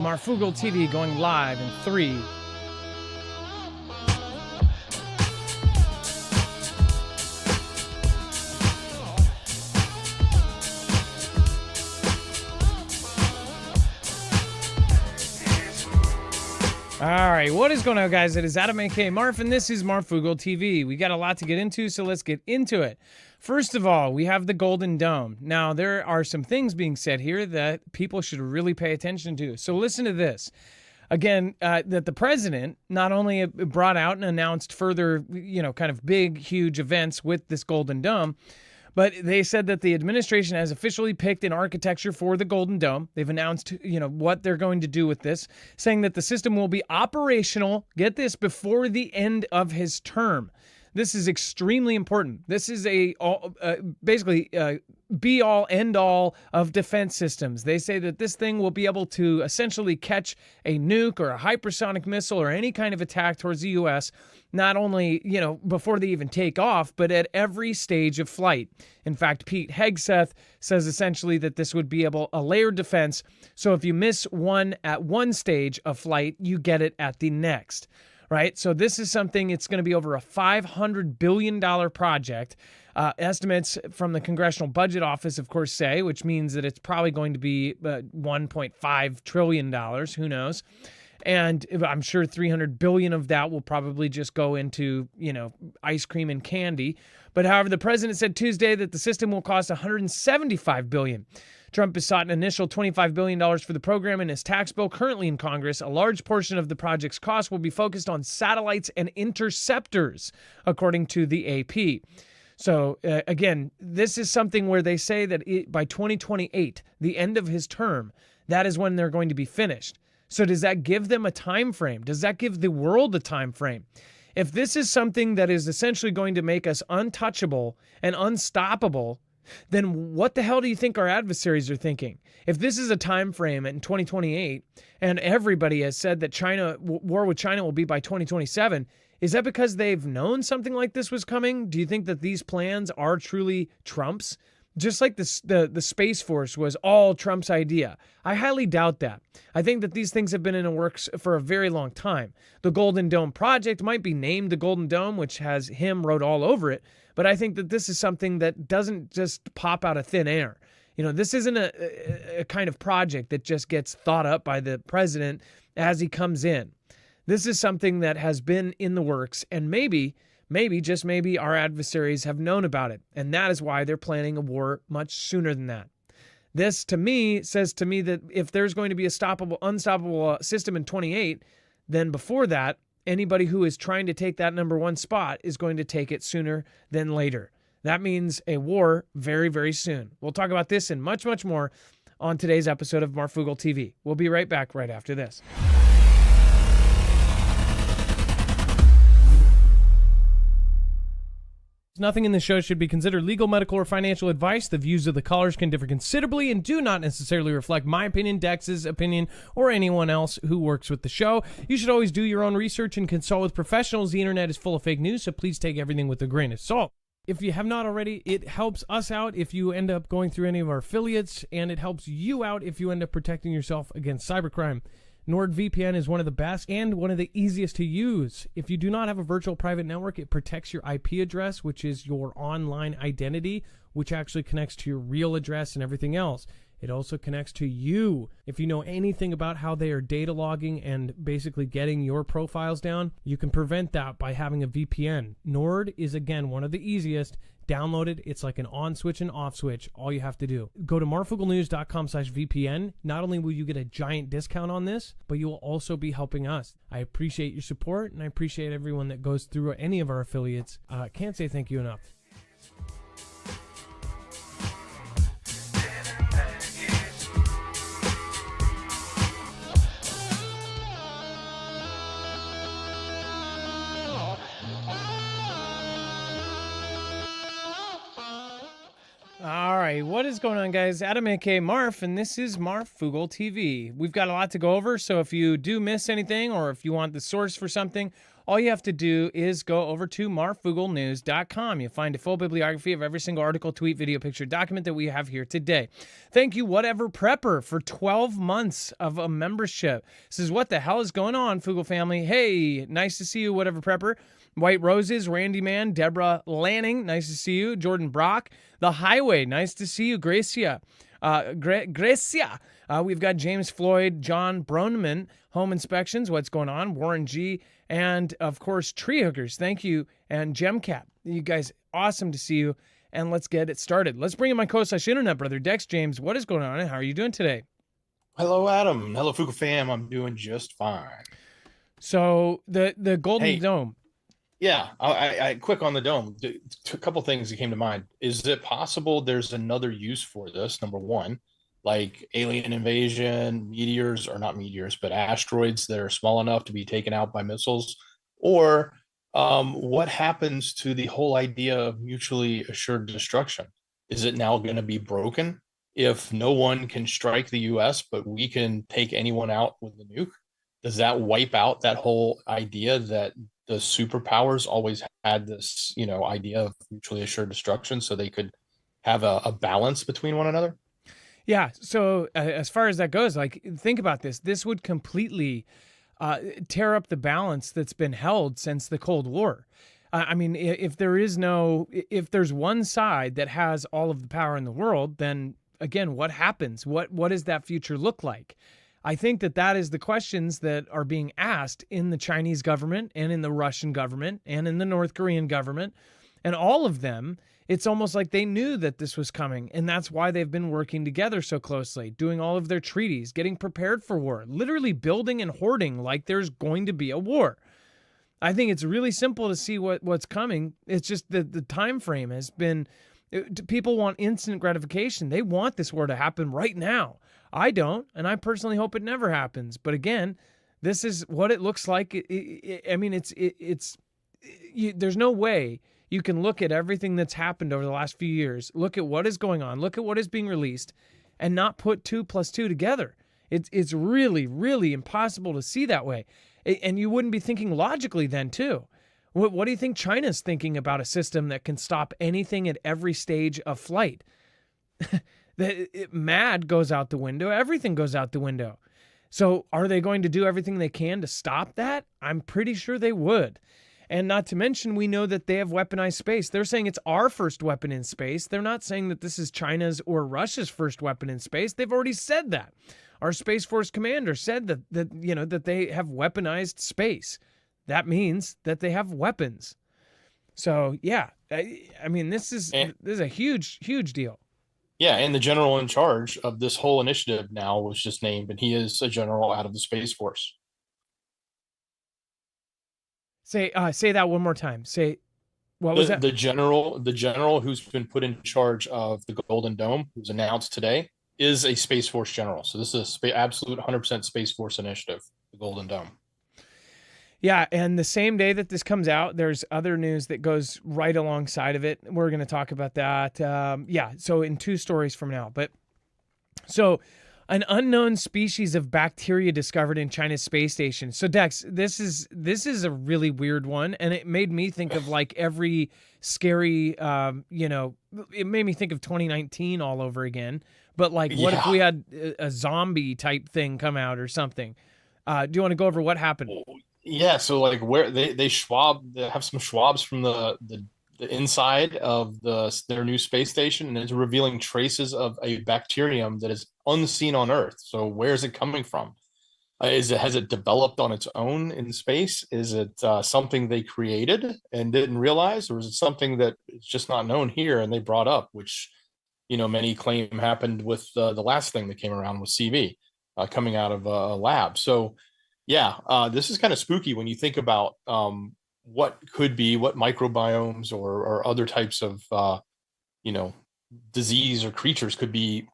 Marfoogle TV going live in 3. All right, what is going on, guys? It is Adam, aka Marf, and this is Marfoogle TV. We got a lot to get into, so let's get into it. First of all, we have the Golden Dome. Now, there are some things being said here that people should really pay attention to. So listen to this. Again, that the president not only brought out and announced further, kind of big, huge events with this Golden Dome, but they said that the administration has officially picked an architecture for the Golden Dome. They've announced, what they're going to do with this, saying that the system will be operational, get this, before the end of his term. This is extremely important. This is basically be-all, end-all of defense systems. They say that this thing will be able to essentially catch a nuke or a hypersonic missile or any kind of attack towards the U.S., not only, before they even take off, but at every stage of flight. In fact, Pete Hegseth says essentially that this would be a layered defense. So if you miss one at one stage of flight, you get it at the next. Right? So this is something, it's going to be over a $500 billion project. Estimates from the Congressional Budget Office, of course, say, which means that it's probably going to be $1.5 trillion. Who knows? And I'm sure $300 billion of that will probably just go into, ice cream and candy. But however, the president said Tuesday that the system will cost $175 billion. Trump has sought an initial $25 billion for the program in his tax bill currently in Congress. A large portion of the project's cost will be focused on satellites and interceptors, according to the AP. So, again, this is something where they say that by 2028, the end of his term, that is when they're going to be finished. So does that give them a time frame? Does that give the world a time frame? If this is something that is essentially going to make us untouchable and unstoppable, then what the hell do you think our adversaries are thinking? If this is a time frame in 2028, and everybody has said that war with China will be by 2027, is that because they've known something like this was coming? Do you think that these plans are truly Trump's? Just like the Space Force was all Trump's idea. I highly doubt that. I think that these things have been in the works for a very long time. The Golden Dome project might be named the Golden Dome, which has him wrote all over it, but I think that this is something that doesn't just pop out of thin air. This isn't a kind of project that just gets thought up by the president as he comes in. This is something that has been in the works, and maybe, just maybe, our adversaries have known about it, and that is why they're planning a war much sooner than that. This, to me, says to me that if there's going to be a unstoppable system in 28, then before that, anybody who is trying to take that number one spot is going to take it sooner than later. That means a war very, very soon. We'll talk about this and much, much more on today's episode of Marfoogle TV. We'll be right back right after this. Nothing in this show should be considered legal, medical, or financial advice. The views of the callers can differ considerably and do not necessarily reflect my opinion, Dex's opinion, or anyone else who works with the show. You should always do your own research and consult with professionals. The internet is full of fake news, so please take everything with a grain of salt. If you have not already, it helps us out if you end up going through any of our affiliates, and it helps you out if you end up protecting yourself against cybercrime. NordVPN is one of the best and one of the easiest to use. If you do not have a virtual private network, it protects your IP address, which is your online identity, which actually connects to your real address and everything else. It also connects to you. If you know anything about how they are data logging and basically getting your profiles down, you can prevent that by having a VPN. Nord is, again, one of the easiest. Download it. It's like an on switch and off switch. All you have to do. Go to marfooglenews.com/VPN. Not only will you get a giant discount on this, but you will also be helping us. I appreciate your support, and I appreciate everyone that goes through any of our affiliates. Can't say thank you enough. All right, what is going on, guys? Adam, aka Marf, and this is Marfoogle TV. We've got a lot to go over, so if you do miss anything or if you want the source for something all you have to do is go over to marfooglenews.com. You'll find a full bibliography of every single article, tweet, video, picture, document that we have here today. Thank you, Whatever Prepper, for 12 months of a membership. Says, what the hell is going on, Foogle family? Hey, nice to see you, Whatever Prepper. White Roses, Randy Man, Deborah Lanning, nice to see you. Jordan Brock, The Highway, nice to see you. Gracia, we've got James Floyd, John Broneman, Home Inspections, what's going on? Warren G, and of course, Tree Hookers, thank you. And GemCap, you guys, awesome to see you. And let's get it started. Let's bring in my co/internet brother, Dex James. What is going on and how are you doing today? Hello, Adam. Hello, Foogle fam. I'm doing just fine. So the Golden Dome. Yeah, I quick on the dome. A couple things that came to mind. Is it possible there's another use for this? Number one, like alien invasion, meteors, or not meteors, but asteroids that are small enough to be taken out by missiles? Or what happens to the whole idea of mutually assured destruction? Is it now going to be broken if no one can strike the U.S., but we can take anyone out with the nuke? Does that wipe out that whole idea that the superpowers always had this, idea of mutually assured destruction so they could have a balance between one another? Yeah. So as far as that goes, like, think about this. This would completely tear up the balance that's been held since the Cold War. I mean, if there's one side that has all of the power in the world, then again, what happens? What does that future look like? I think that is the questions that are being asked in the Chinese government and in the Russian government and in the North Korean government. And all of them, it's almost like they knew that this was coming. And that's why they've been working together so closely, doing all of their treaties, getting prepared for war, literally building and hoarding like there's going to be a war. I think it's really simple to see what's coming. It's just that the time frame has been, people want instant gratification. They want this war to happen right now. I don't, and I personally hope it never happens. But again, this is what it looks like. There's no way you can look at everything that's happened over the last few years, look at what is going on, look at what is being released, and not put 2 + 2 together. It's really, really impossible to see that way. And you wouldn't be thinking logically then, too. What do you think China's thinking about a system that can stop anything at every stage of flight? MAD goes out the window. Everything goes out the window. So are they going to do everything they can to stop that? I'm pretty sure they would. And not to mention, we know that they have weaponized space. They're saying it's our first weapon in space. They're not saying that this is China's or Russia's first weapon in space. They've already said that. Our Space Force commander said that they have weaponized space. That means that they have weapons. So yeah, I mean, this is a huge, huge deal. Yeah, and the general in charge of this whole initiative now was just named, and he is a general out of the Space Force. Say that one more time. Say, what was that? The general who's been put in charge of the Golden Dome, who's announced today, is a Space Force general. So this is a absolute 100% Space Force initiative, the Golden Dome. Yeah, and the same day that this comes out, there's other news that goes right alongside of it. We're going to talk about that. So in 2 stories from now. But so an unknown species of bacteria discovered in China's space station. So Dex, this is a really weird one, and it made me think of like every scary, it made me think of 2019 all over again. But like, what if we had a zombie type thing come out or something? Do you want to go over what happened? Yeah, so like where they have some swabs from the inside of their new space station, and it's revealing traces of a bacterium that is unseen on Earth. So where is it coming from? Has it developed on its own in space? Is it something they created and didn't realize, or is it something that is just not known here and they brought up, which many claim happened with the last thing that came around with CV coming out of a lab. So yeah, this is kind of spooky when you think about what microbiomes or other types of disease or creatures could be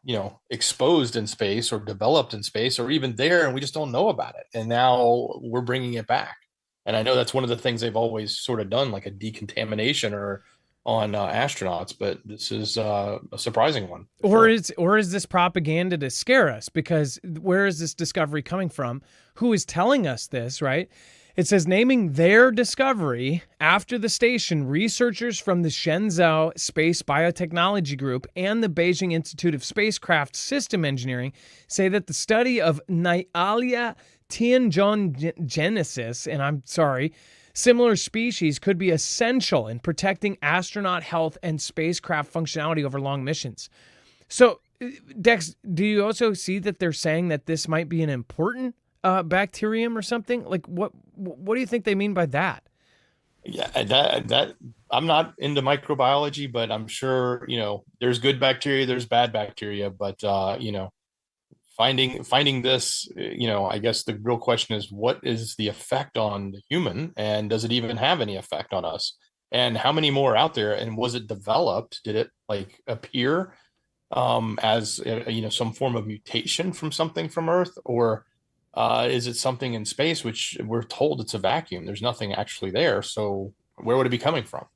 exposed in space or developed in space or even there, and we just don't know about it. And now we're bringing it back. And I know that's one of the things they've always sort of done, like a decontamination or on astronauts, but this is a surprising one. Or is this propaganda to scare us? Because where is this discovery coming from? Who is telling us this, right? It says, naming their discovery after the station, researchers from the Shenzhou Space Biotechnology Group and the Beijing Institute of Spacecraft System Engineering say that the study of Nyalia tianjongenisis, and I'm sorry, similar species could be essential in protecting astronaut health and spacecraft functionality over long missions. So, Dex, do you also see that they're saying that this might be an important bacterium or something? Like, what do you think they mean by that? Yeah, that I'm not into microbiology, but I'm sure, there's good bacteria, there's bad bacteria, but finding this, I guess the real question is, what is the effect on the human, and does it even have any effect on us? And how many more out there? And was it developed? Did it like appear as some form of mutation from something from Earth, or is it something in space, which we're told it's a vacuum? There's nothing actually there. So where would it be coming from?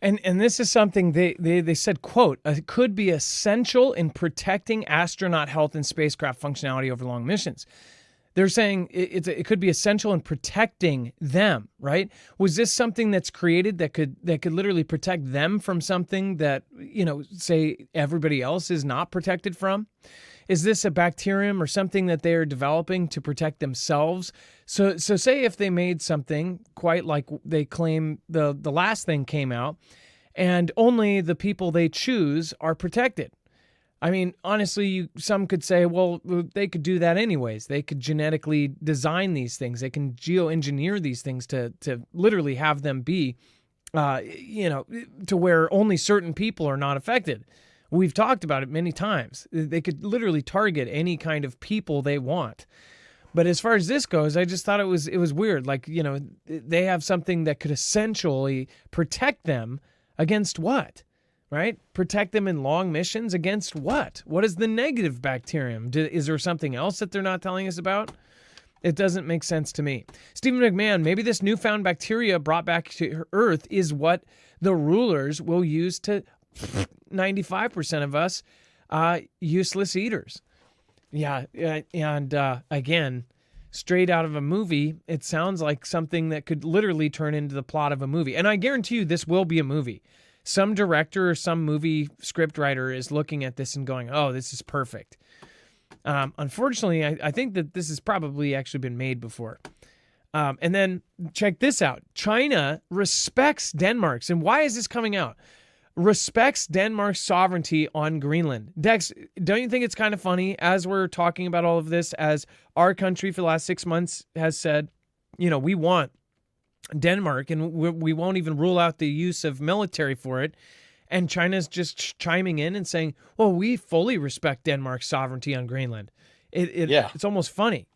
And this is something they said, quote, it could be essential in protecting astronaut health and spacecraft functionality over long missions. They're saying it could be essential in protecting them, right? Was this something that's created that could literally protect them from something that, say everybody else is not protected from? Is this a bacterium or something that they are developing to protect themselves? So say if they made something quite like they claim the last thing came out, and only the people they choose are protected. I mean, honestly, some could say, well, they could do that anyways. They could genetically design these things. They can geoengineer these things to literally have them be, to where only certain people are not affected. We've talked about it many times. They could literally target any kind of people they want. But as far as this goes, I just thought it was weird. Like, they have something that could essentially protect them against what? Right? Protect them in long missions against what? What is the negative bacterium? Is there something else that they're not telling us about? It doesn't make sense to me. Stephen McMahon, maybe this newfound bacteria brought back to Earth is what the rulers will use to 95% of us useless eaters. Yeah, and again, straight out of a movie, it sounds like something that could literally turn into the plot of a movie. And I guarantee you this will be a movie. Some director or some movie script writer is looking at this and going, oh, this is perfect. Unfortunately, I think that this has probably actually been made before. And then check this out. China respects Denmark's. And why is this coming out? Respects Denmark's sovereignty on Greenland. Dex, don't you think it's kind of funny as we're talking about all of this, as our country for the last 6 months has said, we want Denmark and we won't even rule out the use of military for it. And China's just chiming in and saying, well, we fully respect Denmark's sovereignty on Greenland. It's almost funny.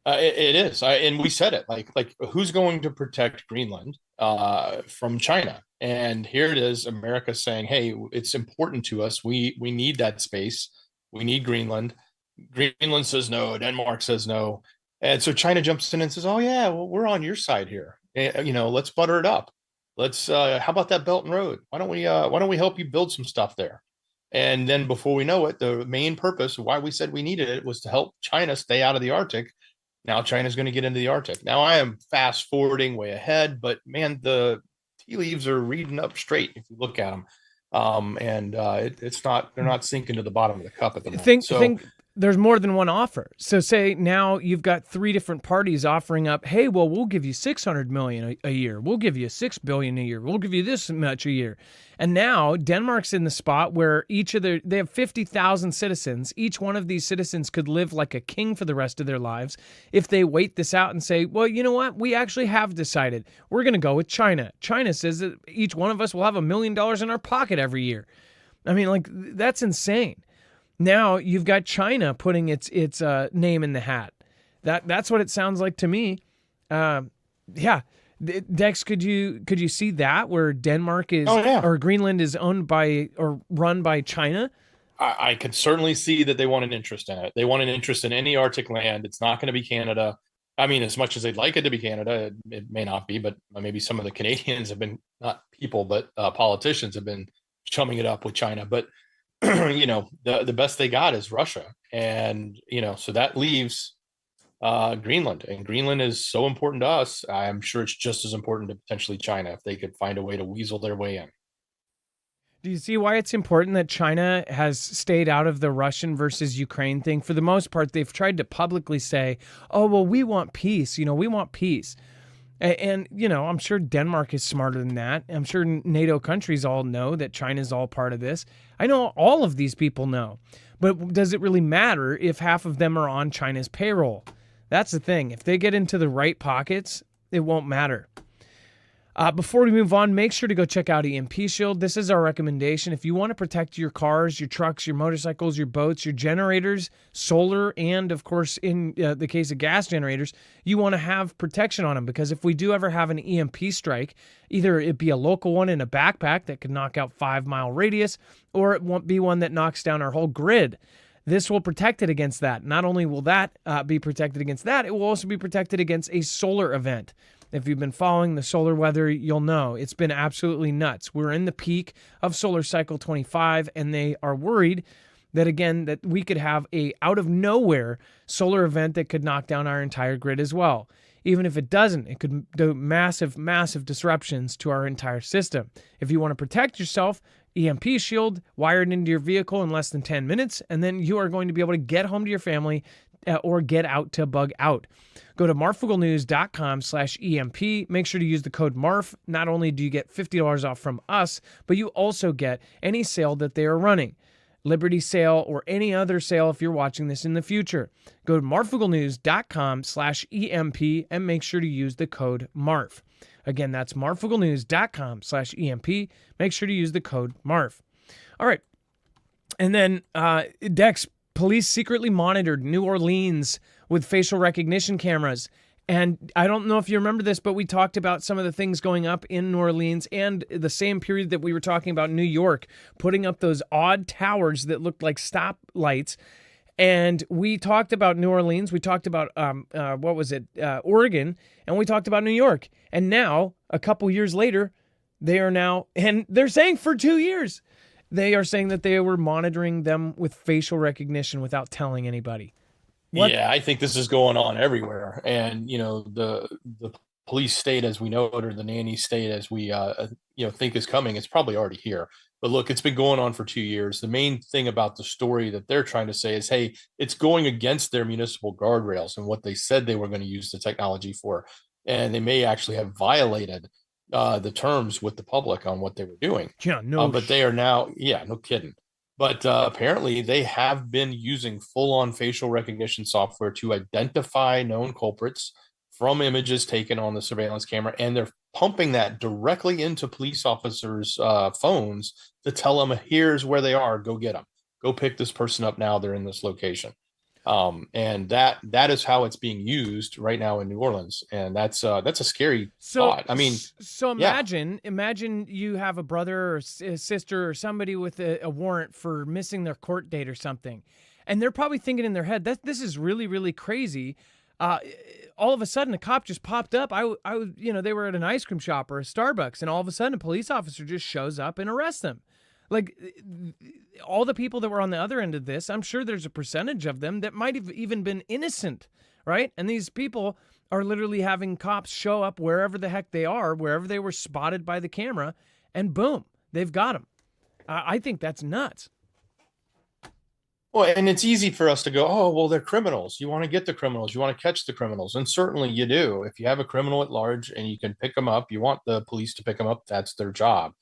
It is. And we said it, like who's going to protect Greenland from China? And here it is, America saying, hey, it's important to us. We need that space. We need Greenland. Greenland says no. Denmark says no. And so China jumps in and says, oh, yeah, well, we're on your side here. Let's butter it up. Let's how about that Belt and Road? Why don't we help you build some stuff there? And then before we know it, the main purpose of why we said we needed it was to help China stay out of the Arctic. Now China's going to get into the Arctic. Now I am fast forwarding way ahead, but man, the tea leaves are reading up straight if you look at them. They're not sinking to the bottom of the cup at the moment. Think there's more than one offer. So say now you've got 3 different parties offering up, hey, well, we'll give you $600 million a year. We'll give you $6 billion a year. We'll give you this much a year. And now Denmark's in the spot where they have 50,000 citizens. Each one of these citizens could live like a king for the rest of their lives if they wait this out and say, well, you know what? We actually have decided we're going to go with China. China says that each one of us will have $1 million in our pocket every year. I mean, like, that's insane. Now you've got China putting its name in the hat. That's what it sounds like to me. Yeah, Dex, could you see that where Denmark is or Greenland is owned by or run by China? I could certainly see that they want an interest in it. They want an interest in any Arctic land. It's not going to be Canada. I mean, as much as they'd like it to be Canada, it may not be. But maybe some of the Canadians have been, not people, but politicians have been chumming it up with China. But the best they got is Russia. And, so that leaves Greenland. And Greenland is so important to us. I'm sure it's just as important to potentially China if they could find a way to weasel their way in. Do you see why it's important that China has stayed out of the Russian versus Ukraine thing? For the most part, they've tried to publicly say, oh, well, we want peace. We want peace. And, I'm sure Denmark is smarter than that. I'm sure NATO countries all know that China's all part of this. I know all of these people know. But does it really matter if half of them are on China's payroll? That's the thing. If they get into the right pockets, it won't matter. Before we move on, make sure to go check out EMP Shield. This is our recommendation. If you want to protect your cars, your trucks, your motorcycles, your boats, your generators, solar, and of course, in the case of gas generators, you want to have protection on them, because if we do ever have an EMP strike, either it be a local one in a backpack that could knock out 5-mile radius, or it won't be one that knocks down our whole grid. This will protect it against that. Not only will that be protected against that, it will also be protected against a solar event. If you've been following the solar weather, you'll know it's been absolutely nuts. We're in the peak of solar cycle 25, and they are worried that, again, that we could have a out of nowhere solar event that could knock down our entire grid as well. Even if it doesn't, it could do massive, massive disruptions to our entire system. If you want to protect yourself, EMP Shield, wired into your vehicle in less than 10 minutes, and then you are going to be able to get home to your family or get out to bug out. Go to marfuglenews.com/EMP. Make sure to use the code MARF. Not only do you get $50 off from us, but you also get any sale that they are running. Liberty sale or any other sale if you're watching this in the future. Go to marfuglenews.com/EMP and make sure to use the code MARF. Again, that's marfuglenews.com/EMP. Make sure to use the code MARF. All right. And then Dex, police secretly monitored New Orleans with facial recognition cameras. And I don't know if you remember this, but we talked about some of the things going up in New Orleans, and the same period that we were talking about New York, putting up those odd towers that looked like stoplights. And we talked about New Orleans. We talked about, Oregon, and we talked about New York. And now, a couple years later, and they're saying for 2 years, they are saying that they were monitoring them with facial recognition without telling anybody. What? Yeah, I think this is going on everywhere. And, the police state as we know it, or the nanny state as we, think is coming, it's probably already here. But look, it's been going on for 2 years. The main thing about the story that they're trying to say is, hey, it's going against their municipal guardrails and what they said they were going to use the technology for. And they may actually have violated the terms with the public on what they were doing. Yeah, no. But they are now, no kidding. But apparently they have been using full-on facial recognition software to identify known culprits from images taken on the surveillance camera, and they're pumping that directly into police officers' phones to tell them, here's where they are, go get them. Go pick this person up now, they're in this location. And that is how it's being used right now in New Orleans, and that's a scary thought. I mean, so imagine you have a brother or a sister or somebody with a warrant for missing their court date or something, and they're probably thinking in their head that this is really, really crazy. All of a sudden, a cop just popped up. They were at an ice cream shop or a Starbucks, and all of a sudden, a police officer just shows up and arrests them. Like, all the people that were on the other end of this, I'm sure there's a percentage of them that might have even been innocent, right? And these people are literally having cops show up wherever the heck they are, wherever they were spotted by the camera, and boom, they've got them. I think that's nuts. Well, and it's easy for us to go, oh, well, they're criminals. You want to get the criminals. You want to catch the criminals. And certainly you do. If you have a criminal at large and you can pick them up, you want the police to pick them up. That's their job.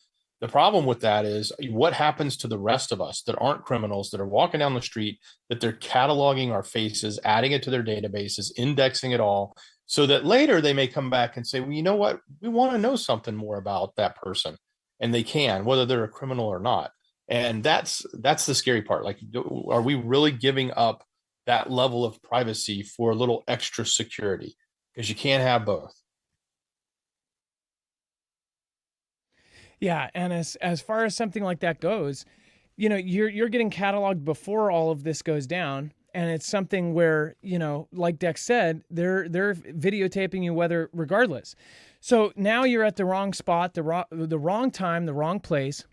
The problem with that is what happens to the rest of us that aren't criminals, that are walking down the street, that they're cataloging our faces, adding it to their databases, indexing it all, so that later they may come back and say, well, you know what? We want to know something more about that person. And they can, whether they're a criminal or not. And that's the scary part. Like, are we really giving up that level of privacy for a little extra security? Because you can't have both. Yeah, and as far as something like that goes, you're getting cataloged before all of this goes down, and it's something where, like Dex said, they're videotaping you regardless. So now you're at the wrong spot, the wrong time, the wrong place.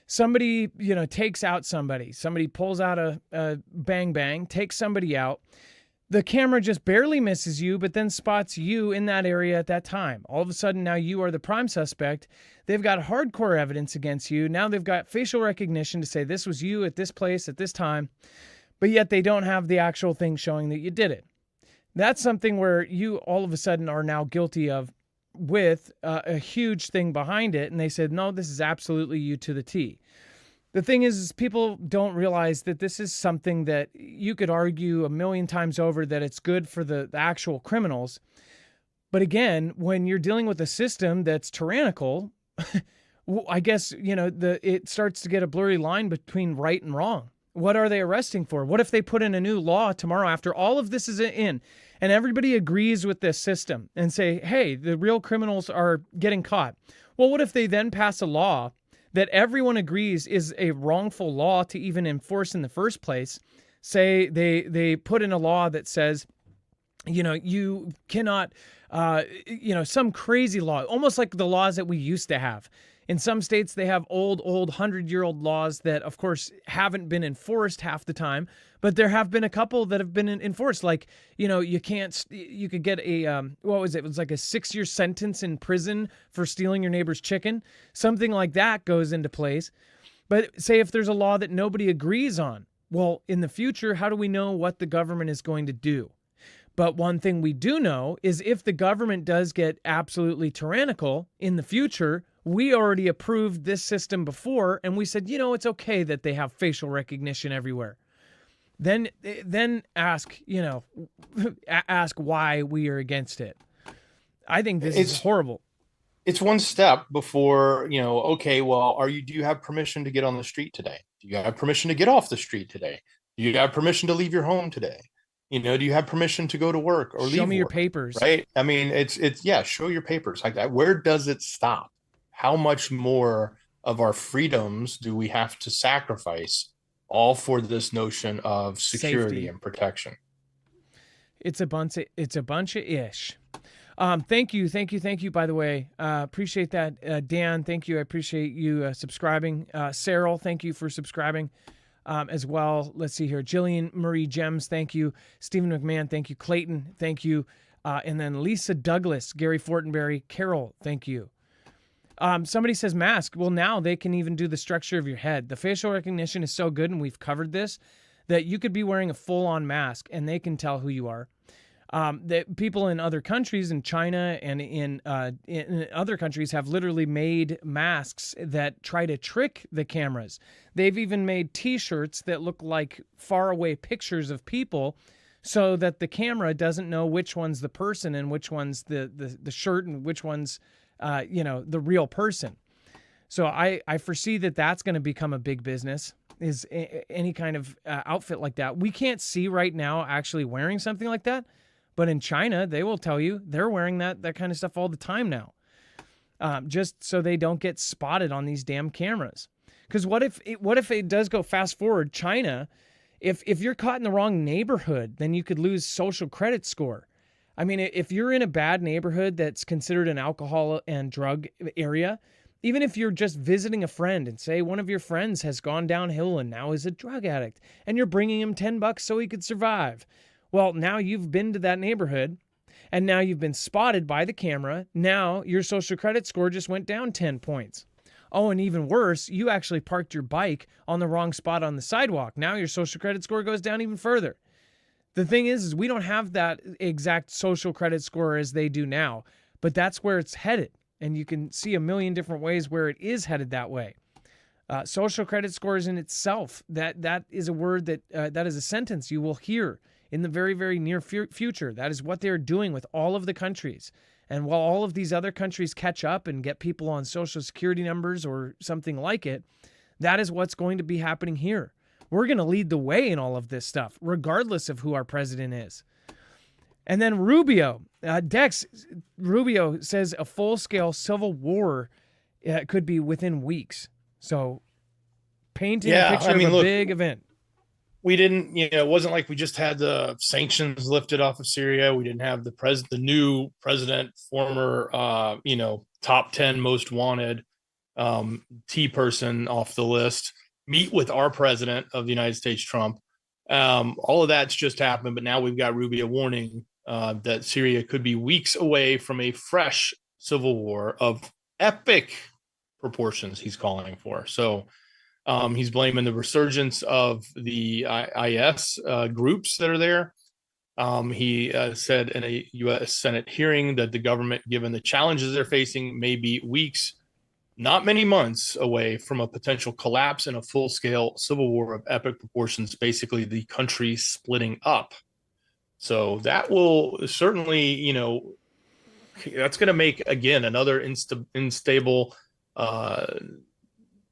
Somebody, takes out somebody. Somebody pulls out a bang, takes somebody out. The camera just barely misses you, but then spots you in that area at that time. All of a sudden, now you are the prime suspect. They've got hardcore evidence against you. Now they've got facial recognition to say this was you at this place at this time, but yet they don't have the actual thing showing that you did it. That's something where you all of a sudden are now guilty of, with a huge thing behind it. And they said, no, this is absolutely you to the T. The thing is people don't realize that this is something that you could argue a million times over that it's good for the actual criminals. But again, when you're dealing with a system that's tyrannical, I guess, it starts to get a blurry line between right and wrong. What are they arresting for? What if they put in a new law tomorrow after all of this is in and everybody agrees with this system and say, hey, the real criminals are getting caught? Well, what if they then pass a law that everyone agrees is a wrongful law to even enforce in the first place? Say they put in a law that says, you cannot, some crazy law, almost like the laws that we used to have. In some states, they have old 100-year-old laws that, of course, haven't been enforced half the time, but there have been a couple that have been enforced. Like, you could get it was like a 6-year sentence in prison for stealing your neighbor's chicken. Something like that goes into place. But say if there's a law that nobody agrees on, well, in the future, how do we know what the government is going to do? But one thing we do know is if the government does get absolutely tyrannical in the future, we already approved this system before, and we said, it's okay that they have facial recognition everywhere. Then ask why we are against it. I think this is horrible. It's one step before, okay, well, do you have permission to get on the street today? Do you have permission to get off the street today? Do you have permission to leave your home today? Do you have permission to go to work or leave? Show me your work, papers. Right? I mean, show your papers. Like that. Where does it stop? How much more of our freedoms do we have to sacrifice all for this notion of security Safety and protection? It's a bunch of ish. Thank you. By the way, appreciate that. Dan, thank you. I appreciate you subscribing. Cyril, thank you for subscribing as well. Let's see here. Jillian Marie Gems, thank you. Stephen McMahon, thank you. Clayton, thank you. And then Lisa Douglas, Gary Fortenberry, Carol, thank you. Somebody says mask. Well, now they can even do the structure of your head. The facial recognition is so good, and we've covered this, that you could be wearing a full-on mask, and they can tell who you are. That people in other countries, in China and in other countries, have literally made masks that try to trick the cameras. They've even made T-shirts that look like faraway pictures of people, so that the camera doesn't know which one's the person and which one's the shirt and which one's the real person. So I foresee that that's going to become a big business, is any kind of outfit like that. We can't see right now actually wearing something like that, but in China, they will tell you they're wearing that kind of stuff all the time now, just so they don't get spotted on these damn cameras. Because what if it does go fast forward, China, if you're caught in the wrong neighborhood, then you could lose social credit score. I mean, if you're in a bad neighborhood that's considered an alcohol and drug area, even if you're just visiting a friend and say one of your friends has gone downhill and now is a drug addict, and you're bringing him $10 so he could survive. Well, now you've been to that neighborhood and now you've been spotted by the camera. Now your social credit score just went down 10 points. Oh, and even worse, you actually parked your bike on the wrong spot on the sidewalk. Now your social credit score goes down even further. The thing is we don't have that exact social credit score as they do now, but that's where it's headed. And you can see a million different ways where it is headed that way. Social credit scores in itself, that is a word that is a sentence you will hear in the very, very near future. That is what they're doing with all of the countries. And while all of these other countries catch up and get people on social security numbers or something like it, that is what's going to be happening here. We're going to lead the way in all of this stuff, regardless of who our president is. And then Rubio, Rubio says a full-scale civil war could be within weeks. So painting a picture of a big event. We didn't, it wasn't like we just had the sanctions lifted off of Syria. We didn't have the new president, former, top 10 most wanted T person off the list, meet with our president of the United States, Trump, All of that's just happened, but now we've got Rubio warning that Syria could be weeks away from a fresh civil war of epic proportions. He's calling for. So he's blaming the resurgence of the IS groups that are there. He said in a U.S. Senate hearing that the government, given the challenges they're facing, may be weeks, not many months away from a potential collapse in a full-scale civil war of epic proportions, basically the country splitting up. So that will certainly, that's going to make, again, another unstable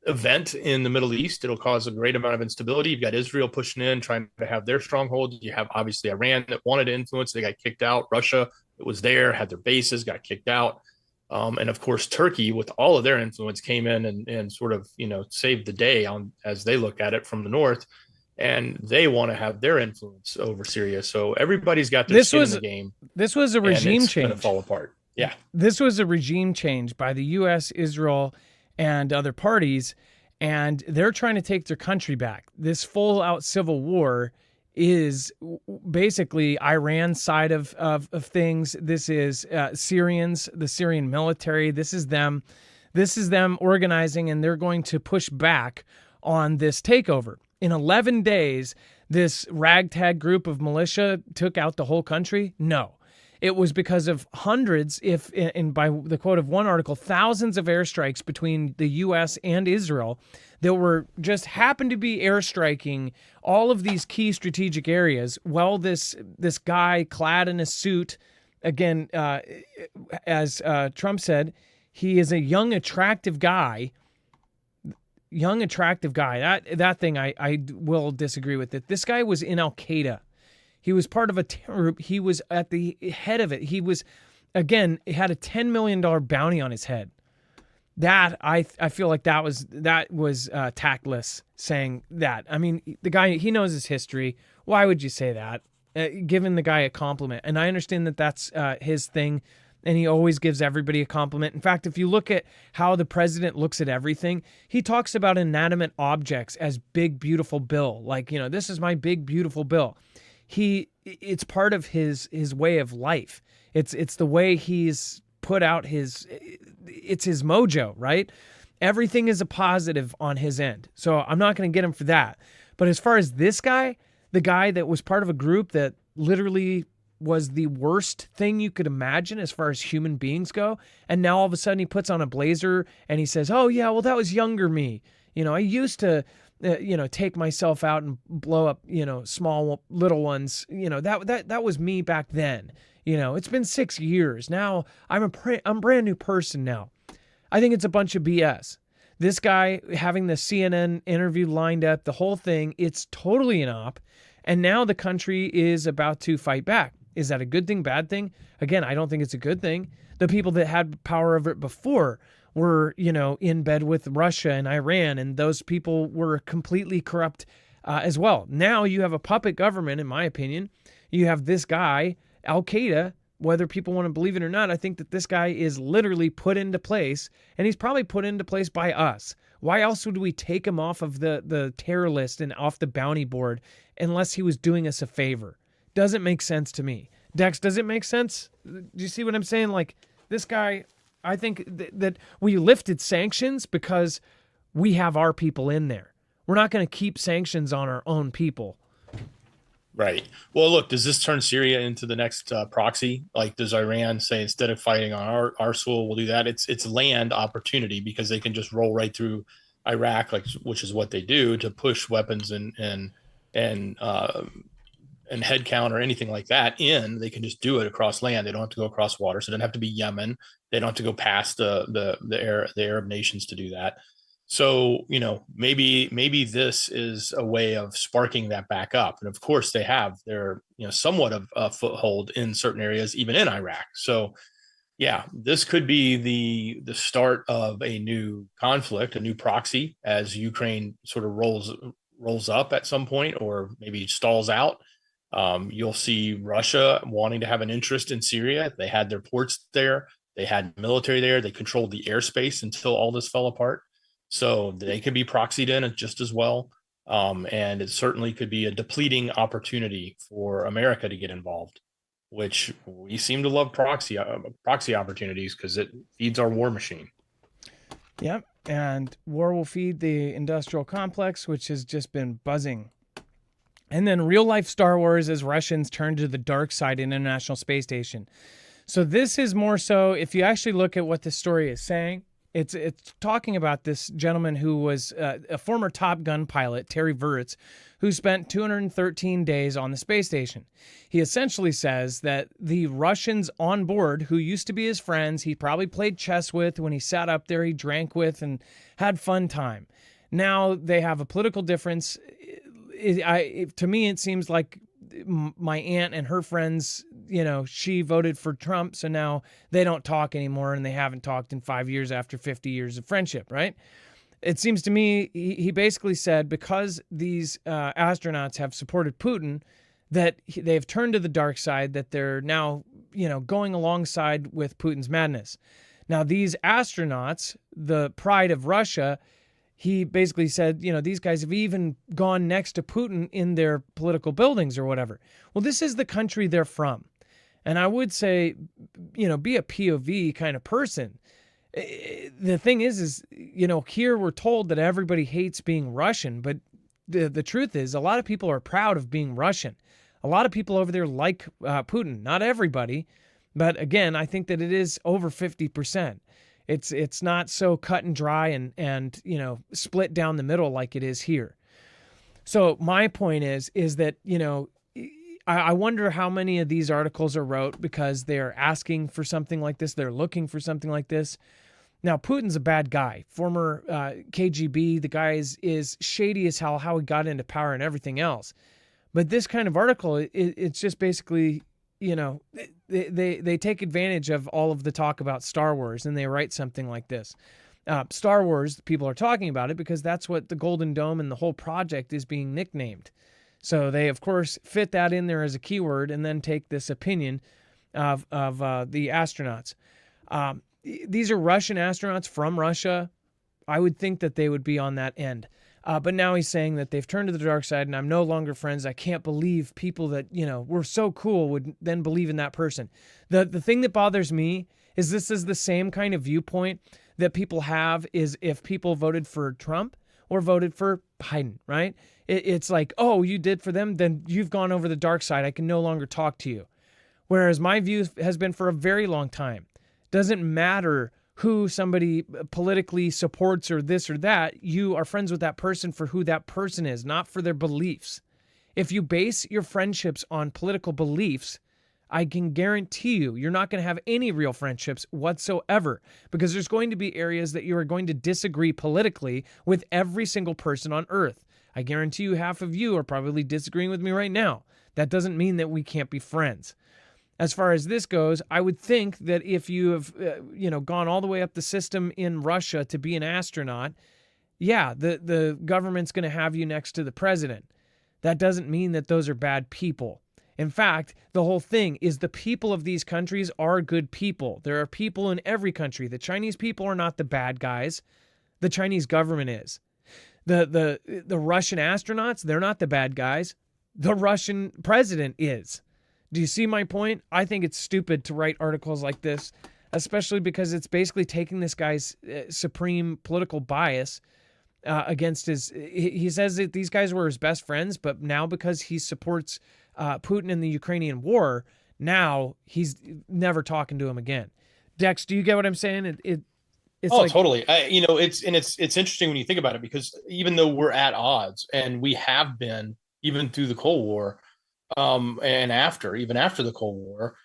event in the Middle East. It'll cause a great amount of instability. You've got Israel pushing in, trying to have their stronghold. You have obviously Iran that wanted to influence. They got kicked out. Russia that was there, had their bases, got kicked out. And of course, Turkey, with all of their influence, came in and sort of, saved the day on as they look at it from the north. And they want to have their influence over Syria. So everybody's got their skin in the game. This was a regime change. It's going to fall apart. Yeah. This was a regime change by the U.S., Israel, and other parties, and they're trying to take their country back. This full-out civil war is basically Iran's side of things. This is Syrians, the Syrian military. This is them organizing, and they're going to push back on this takeover. In 11 days, this ragtag group of militia took out the whole country? No. It was because of hundreds, and by the quote of one article, thousands of airstrikes between the U.S. and Israel that were just happened to be airstriking all of these key strategic areas. Well, this guy clad in a suit, again, as Trump said, he is a young, attractive guy. That thing I will disagree with it. This guy was in Al-Qaeda. He was part of a terror group. He was at the head of it. He was, again, he had a $10 million bounty on his head. That I feel like that was tactless saying that. I mean, the guy, he knows his history. Why would you say that? Giving the guy a compliment. And I understand that that's his thing, and he always gives everybody a compliment. In fact, if you look at how the president looks at everything, he talks about inanimate objects as big, beautiful Bill. Like, this is my big, beautiful Bill. It's part of his way of life. It's the way he's put out it's his mojo, right? Everything is a positive on his end. So I'm not going to get him for that. But as far as this guy, the guy that was part of a group that literally was the worst thing you could imagine as far as human beings go, and now all of a sudden he puts on a blazer and he says, oh yeah, well, that was younger me. I used to take myself out and blow up, small little ones. That was me back then. It's been 6 years. Now I'm a brand new person now. I think it's a bunch of BS. This guy having the CNN interview lined up, the whole thing, it's totally an op. And now the country is about to fight back. Is that a good thing, bad thing? Again, I don't think it's a good thing. The people that had power over it before were, in bed with Russia and Iran, and those people were completely corrupt as well. Now you have a puppet government, in my opinion. You have this guy, Al-Qaeda, whether people want to believe it or not. I think that this guy is literally put into place, and he's probably put into place by us. Why else would we take him off of the terror list and off the bounty board unless he was doing us a favor? Doesn't make sense to me. Dex, does it make sense? Do you see what I'm saying? Like, this guy, I think that we lifted sanctions because we have our people in there. We're not going to keep sanctions on our own people. Right. Well, look, does this turn Syria into the next proxy? Like, does Iran say, instead of fighting on our soil, we'll do that? It's land opportunity because they can just roll right through Iraq, which is what they do, to push weapons and head count or anything like that in. They can just do it across land. They don't have to go across water. So it doesn't have to be Yemen. They don't have to go past the Arab nations to do that. So, maybe this is a way of sparking that back up. And of course they have their, somewhat of a foothold in certain areas, even in Iraq. So yeah, this could be the start of a new conflict, a new proxy, as Ukraine sort of rolls up at some point, or maybe stalls out. You'll see Russia wanting to have an interest in Syria. They had their ports there. They had military there. They controlled the airspace until all this fell apart. So they could be proxied in just as well. And it certainly could be a depleting opportunity for America to get involved, which we seem to love proxy opportunities because it feeds our war machine. Yep. And war will feed the industrial complex, which has just been buzzing. And then real life Star Wars as Russians turn to the dark side in International Space Station. So this is more so, if you actually look at what the story is saying, it's talking about this gentleman who was a former Top Gun pilot, Terry Virts, who spent 213 days on the space station. He essentially says that the Russians on board, who used to be his friends, he probably played chess with when he sat up there, he drank with and had fun time. Now they have a political difference. To me, it seems like my aunt and her friends, she voted for Trump, so now they don't talk anymore, and they haven't talked in 5 years after 50 years of friendship, right? It seems to me he basically said because these astronauts have supported Putin, that they've turned to the dark side, that they're now, going alongside with Putin's madness. Now, these astronauts, the pride of Russia, he basically said, these guys have even gone next to Putin in their political buildings or whatever. Well, this is the country they're from. And I would say, be a POV kind of person. The thing is, here we're told that everybody hates being Russian, but the truth is a lot of people are proud of being Russian. A lot of people over there like Putin. Not everybody, but again, I think that it is over 50%. It's not so cut and dry and split down the middle like it is here. So my point is that I wonder how many of these articles are wrote because they're asking for something like this, they're looking for something like this. Now Putin's a bad guy, former KGB. The guy is shady as hell how he got into power and everything else. But this kind of article, it's just basically, they take advantage of all of the talk about Star Wars and they write something like this. Star Wars, people are talking about it because that's what the Golden Dome and the whole project is being nicknamed. So they, of course, fit that in there as a keyword and then take this opinion of the astronauts. These are Russian astronauts from Russia. I would think that they would be on that end. But now he's saying that they've turned to the dark side and I'm no longer friends. I can't believe people that, were so cool would then believe in that person. The thing that bothers me is this is the same kind of viewpoint that people have is if people voted for Trump or voted for Biden, right? It's like, oh, you did for them, then you've gone over the dark side. I can no longer talk to you. Whereas my view has been for a very long time. Doesn't matter who somebody politically supports or this or that, you are friends with that person for who that person is, not for their beliefs. If you base your friendships on political beliefs, I can guarantee you're not going to have any real friendships whatsoever because there's going to be areas that you are going to disagree politically with every single person on earth. I guarantee you half of you are probably disagreeing with me right now. That doesn't mean that we can't be friends. As far as this goes, I would think that if you have, gone all the way up the system in Russia to be an astronaut, yeah, the government's going to have you next to the president. That doesn't mean that those are bad people. In fact, the whole thing is the people of these countries are good people. There are people in every country. The Chinese people are not the bad guys. The Chinese government is. The Russian astronauts, they're not the bad guys. The Russian president is. Do you see my point? I think it's stupid to write articles like this, especially because it's basically taking this guy's supreme political bias against his... He says that these guys were his best friends, but now because he supports Putin in the Ukrainian war, now he's never talking to him again. Dex, do you get what I'm saying? It's like, totally. It's interesting when you think about it because even though we're at odds and we have been even through the Cold War, and even after the Cold War,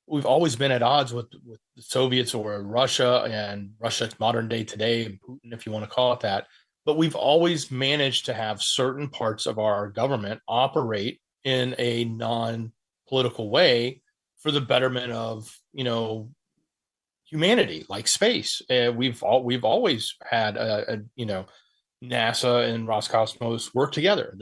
we've always been at odds with the Soviets or Russia and Russia's modern day today, and Putin, if you want to call it that. But we've always managed to have certain parts of our government operate in a non-political way for the betterment of, humanity, like space. We've always had NASA and Roscosmos work together.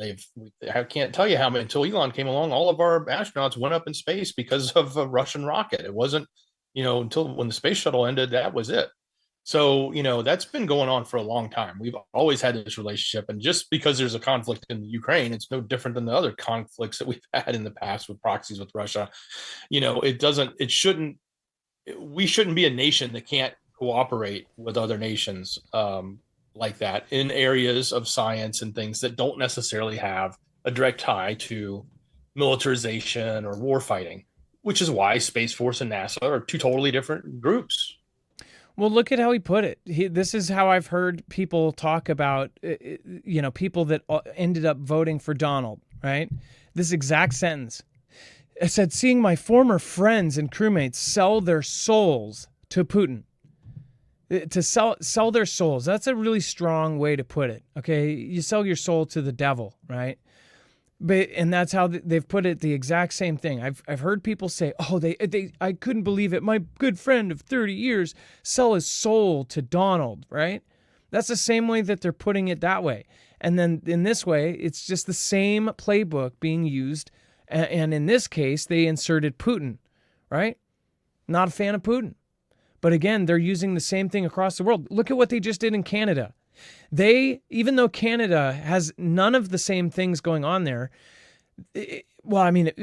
I can't tell you how many, until Elon came along, all of our astronauts went up in space because of a Russian rocket. It wasn't, until when the space shuttle ended, that was it. So, that's been going on for a long time. We've always had this relationship. And just because there's a conflict in Ukraine, it's no different than the other conflicts that we've had in the past with proxies with Russia. We shouldn't be a nation that can't cooperate with other nations like that in areas of science and things that don't necessarily have a direct tie to militarization or war fighting, which is why Space Force and NASA are two totally different groups. Well, look at how he put it. This is how I've heard people talk about, people that ended up voting for Donald, right? This exact sentence. It said, seeing my former friends and crewmates sell their souls to Putin. To sell their souls. That's a really strong way to put it. Okay. You sell your soul to the devil, right? And that's how they've put it, the exact same thing. I've heard people say, oh, I couldn't believe it. My good friend of 30 years sell his soul to Donald, right? That's the same way that they're putting it that way. And then in this way, it's just the same playbook being used. And in this case, they inserted Putin, right? Not a fan of Putin. But again, they're using the same thing across the world. Look at what they just did in Canada. Even though Canada has none of the same things going on there,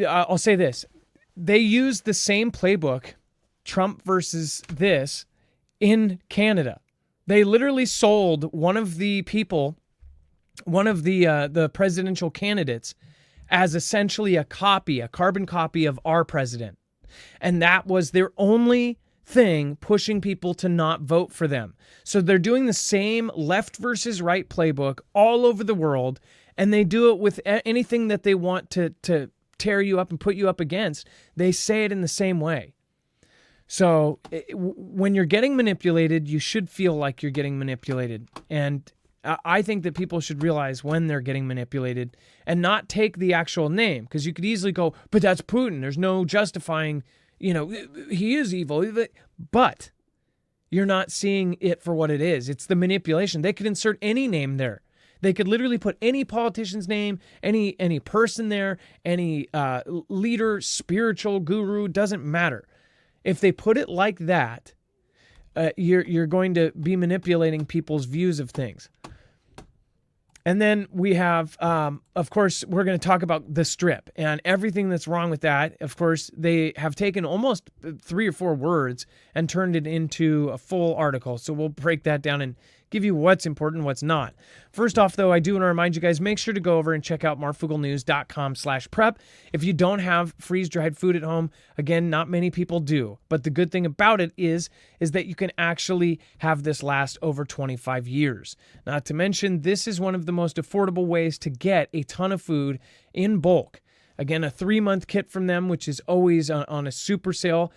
I'll say this. They used the same playbook, Trump versus this, in Canada. They literally sold one of the presidential candidates as essentially a carbon copy of our president. And that was their only thing pushing people to not vote for them. So they're doing the same left versus right playbook all over the world, and they do it with anything that they want to tear you up and put you up against. They say it in the same way. So when you're getting manipulated, you should feel like you're getting manipulated. And I think that people should realize when they're getting manipulated and not take the actual name, because you could easily go, but that's Putin. There's no justifying, he is evil. But you're not seeing it for what it is. It's the manipulation. They could insert any name there. They could literally put any politician's name, any person there, any leader, spiritual guru, doesn't matter. If they put it like that, you're going to be manipulating people's views of things. And then we have, of course, we're going to talk about the strip and everything that's wrong with that. Of course, they have taken almost 3 or 4 words and turned it into a full article. So we'll break that down and give you what's important, what's not. First off, though, I do want to remind you guys, make sure to go over and check out marfooglenews.com/prep. If you don't have freeze-dried food at home, again, not many people do. But the good thing about it is that you can actually have this last over 25 years. Not to mention, this is one of the most affordable ways to get a ton of food in bulk. Again, a 3-month kit from them, which is always on a super sale.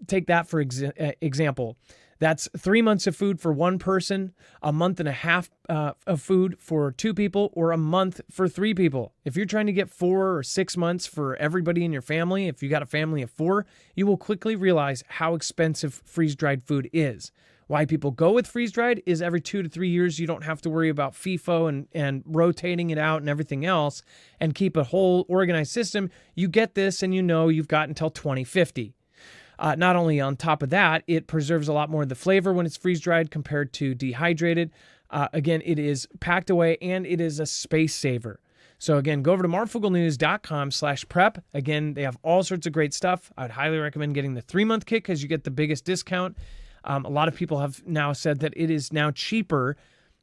Take that for example. That's 3 months of food for one person, a month and a half of food for 2 people, or a month for 3 people. If you're trying to get 4 or 6 months for everybody in your family, if you got a family of 4, you will quickly realize how expensive freeze-dried food is. Why people go with freeze-dried is every 2 to 3 years, you don't have to worry about FIFO and rotating it out and everything else and keep a whole organized system. You get this and you know you've got until 2050. Not only on top of that, it preserves a lot more of the flavor when it's freeze-dried compared to dehydrated. Again, it is packed away and it is a space saver. So again, go over to marfooglenews.com/prep. Again, they have all sorts of great stuff. I'd highly recommend getting the 3-month kit because you get the biggest discount. A lot of people have now said that it is now cheaper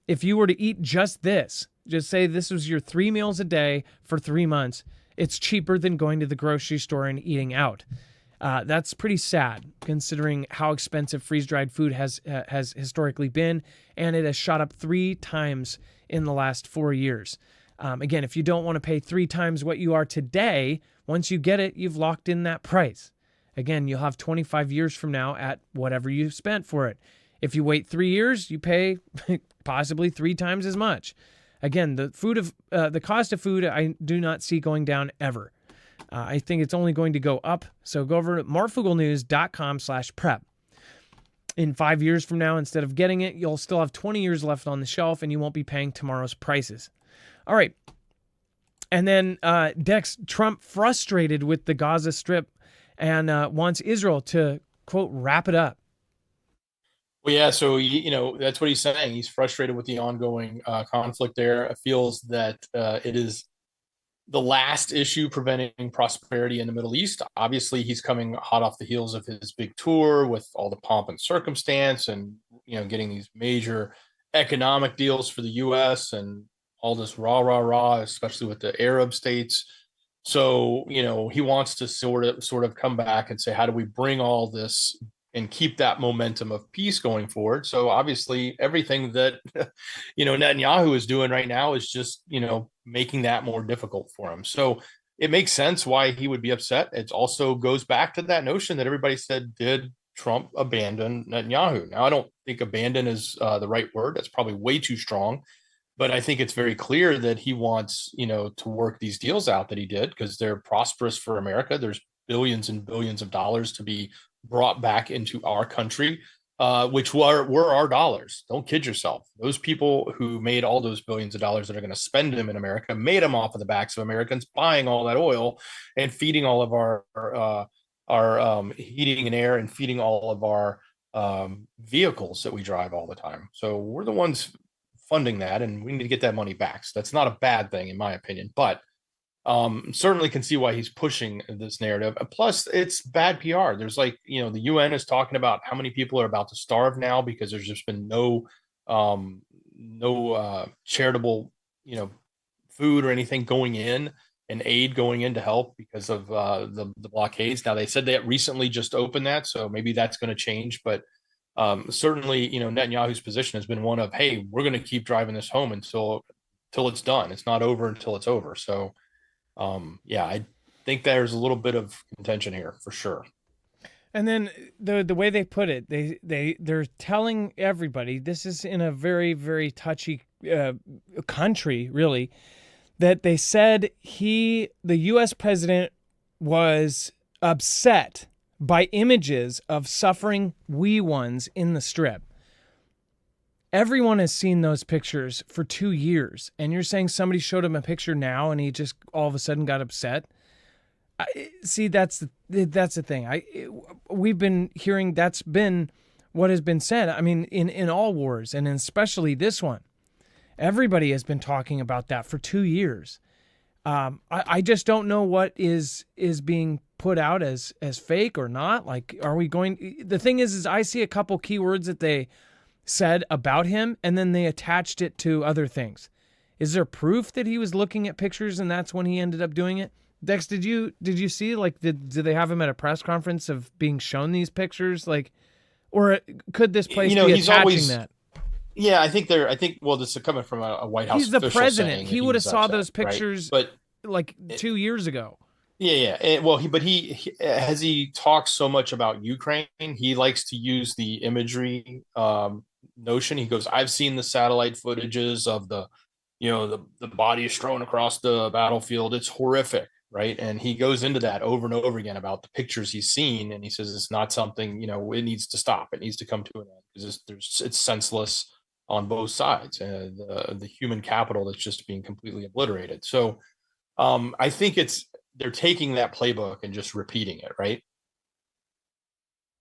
if you were to eat just this. Just say this was your 3 meals a day for 3 months. It's cheaper than going to the grocery store and eating out. That's pretty sad considering how expensive freeze-dried food has historically been, and it has shot up 3 times in the last 4 years. Again, if you don't want to pay 3 times what you are today, once you get it, you've locked in that price. Again, you'll have 25 years from now at whatever you spent for it. If you wait 3 years, you pay possibly 3 times as much. Again, the cost of food I do not see going down ever. I think it's only going to go up. So go over to marfooglenews.com/prep. In 5 years from now, instead of getting it, you'll still have 20 years left on the shelf and you won't be paying tomorrow's prices. All right. And then Dex, Trump frustrated with the Gaza Strip and wants Israel to, quote, wrap it up. Well, yeah. So that's what he's saying. He's frustrated with the ongoing conflict there. Feels that it is the last issue preventing prosperity in the Middle East. Obviously, he's coming hot off the heels of his big tour with all the pomp and circumstance, and getting these major economic deals for the U.S. and all this rah rah rah, especially with the Arab states. So he wants to sort of come back and say, how do we bring all this and keep that momentum of peace going forward? So obviously, everything that Netanyahu is doing right now is just making that more difficult for him. So it makes sense why he would be upset. It also goes back to that notion that everybody said, did Trump abandon Netanyahu? Now, I don't think abandon is the right word. That's probably way too strong. But I think it's very clear that he wants, to work these deals out that he did, because they're prosperous for America. There's billions and billions of dollars to be brought back into our country, which were our dollars. Don't kid yourself. Those people who made all those billions of dollars that are going to spend them in America made them off of the backs of Americans buying all that oil and feeding all of our heating and air and feeding all of our vehicles that we drive all the time. So we're the ones funding that, and we need to get that money back. So that's not a bad thing, in my opinion, but certainly can see why he's pushing this narrative. Plus, it's bad PR. There's the UN is talking about how many people are about to starve now because there's just been no charitable food or anything going in, and aid going in to help because of the blockades. Now, they said they recently just opened that, so maybe that's going to change, but certainly, Netanyahu's position has been one of, hey, we're going to keep driving this home until it's done. It's not over until it's over. So, yeah, I think there's a little bit of contention here for sure. And then the way they put it, they're telling everybody, this is in a very, very touchy country, really, that they said the U.S. president was upset by images of suffering wee ones in the Strip. Everyone has seen those pictures for 2 years, and you're saying somebody showed him a picture now and he just all of a sudden got upset? See, that's the thing. We've been hearing that's been what has been said. I mean, in all wars, and especially this one, everybody has been talking about that for 2 years. I just don't know what is being put out as fake or not. Like, are we going? The thing is I see a couple keywords that they said about him, and then they attached it to other things. Is there proof that he was looking at pictures and that's when he ended up doing it? Dex, did you see, did they have him at a press conference of being shown these pictures? Or could this place be he's attaching always, that? Yeah, well, this is coming from a White House. He's the president. He would have saw upset, those pictures, right? But 2 years ago. Yeah. Well, he has he talks so much about Ukraine. He likes to use the imagery notion. He goes, I've seen the satellite footages of the body is thrown across the battlefield. It's horrific, right? And he goes into that over and over again about the pictures he's seen, and he says it's not something, it needs to stop. It needs to come to an end because it's senseless on both sides, and the human capital that's just being completely obliterated. So I think they're taking that playbook and just repeating it, right?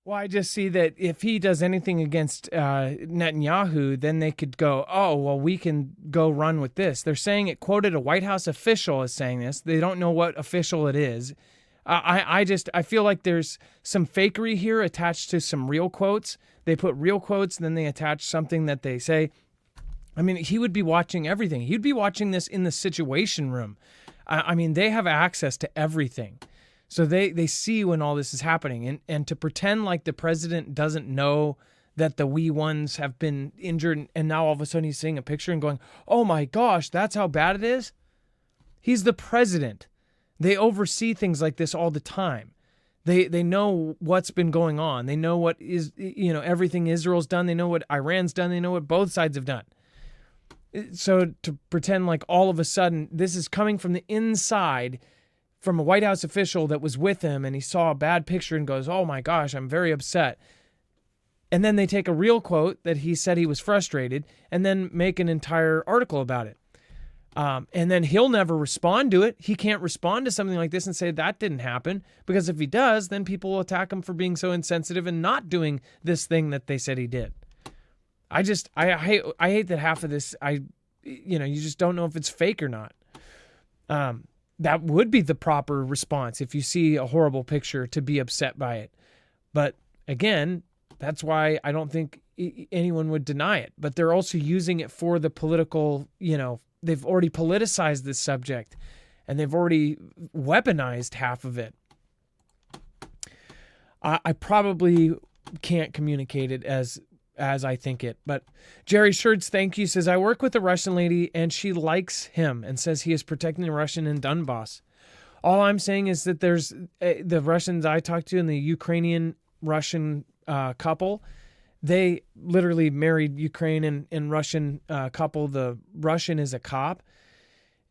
Well, I just see that if he does anything against Netanyahu, then they could go, oh, well, we can go run with this. They're saying it quoted a White House official as saying this. They don't know what official it is. I feel like there's some fakery here attached to some real quotes. They put real quotes, then they attach something that they say. I mean, he would be watching everything. He'd be watching this in the Situation Room. I mean, they have access to everything. So they see when all this is happening. And to pretend like the president doesn't know that the wee ones have been injured, and now all of a sudden he's seeing a picture and going, oh my gosh, that's how bad it is? He's the president. They oversee things like this all the time. They know what's been going on. They know what is, everything Israel's done. They know what Iran's done. They know what both sides have done. So to pretend like all of a sudden this is coming from the inside from a White House official that was with him and he saw a bad picture and goes, oh my gosh, I'm very upset. And then they take a real quote that he said he was frustrated and then make an entire article about it. And then he'll never respond to it. He can't respond to something like this and say that didn't happen, because if he does, then people will attack him for being so insensitive and not doing this thing that they said he did. I hate that half of this, you just don't know if it's fake or not. That would be the proper response if you see a horrible picture, to be upset by it. But again, that's why I don't think anyone would deny it. But they're also using it for the political, they've already politicized this subject, and they've already weaponized half of it. I probably can't communicate it as I think it. But Jerry Shirts, thank you, says, I work with a Russian lady and she likes him and says he is protecting the Russian in Donbass. All I'm saying is that there's the Russians I talked to and the Ukrainian-Russian couple, they literally married Ukraine and Russian couple. The Russian is a cop.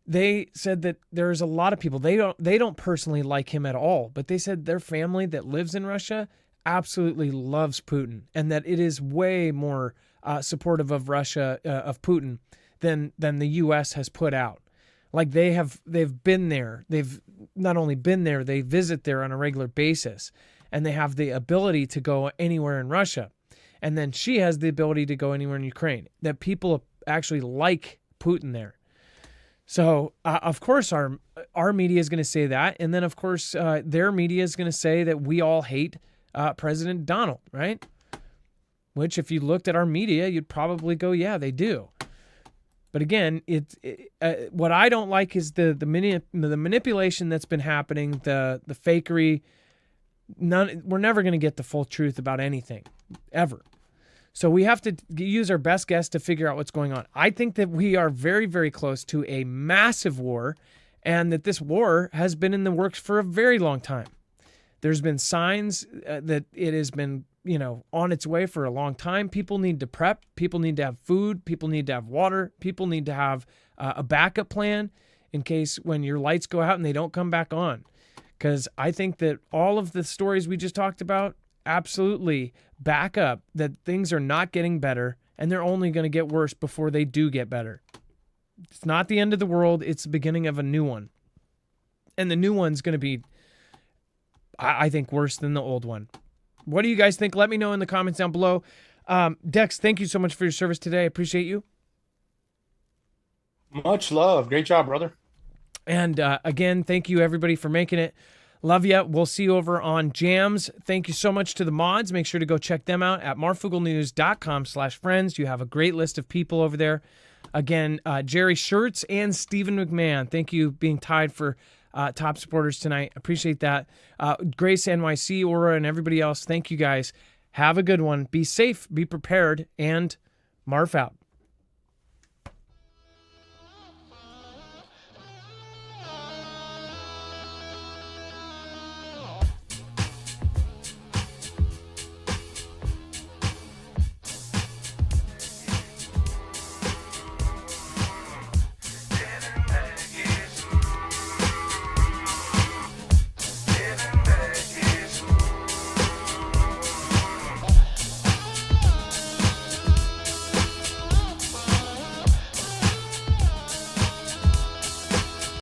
They said that there's a lot of people, they don't personally like him at all, but they said their family that lives in Russia absolutely loves Putin, and that it is way more supportive of Russia, of Putin, than the U.S. has put out. Like they've been there. They've not only been there, they visit there on a regular basis, and they have the ability to go anywhere in Russia. And then she has the ability to go anywhere in Ukraine. That people actually like Putin there. So, of course, our media is going to say that. And then, of course, their media is going to say that we all hate President Donald, right? Which, if you looked at our media, you'd probably go, yeah, they do. But again, what I don't like is the manipulation that's been happening, the fakery. We're never going to get the full truth about anything, ever. So we have to use our best guess to figure out what's going on. I think that we are very, very close to a massive war, and that this war has been in the works for a very long time. There's been signs that it has been, on its way for a long time. People need to prep. People need to have food. People need to have water. People need to have a backup plan in case when your lights go out and they don't come back on. Because I think that all of the stories we just talked about absolutely back up that things are not getting better, and they're only going to get worse before they do get better. It's not the end of the world. It's the beginning of a new one. And the new one's going to be, I think, worse than the old one. What do you guys think? Let me know in the comments down below. Dex, thank you so much for your service today. I appreciate you. Much love. Great job, brother. And again, thank you, everybody, for making it. Love ya. We'll see you over on Jams. Thank you so much to the mods. Make sure to go check them out at marfooglenews.com/friends. You have a great list of people over there. Again, Jerry Shirts and Stephen McMahon. Thank you being tied for top supporters tonight. Appreciate that. Grace NYC, Aura, and everybody else. Thank you guys. Have a good one. Be safe, be prepared, and Marf out.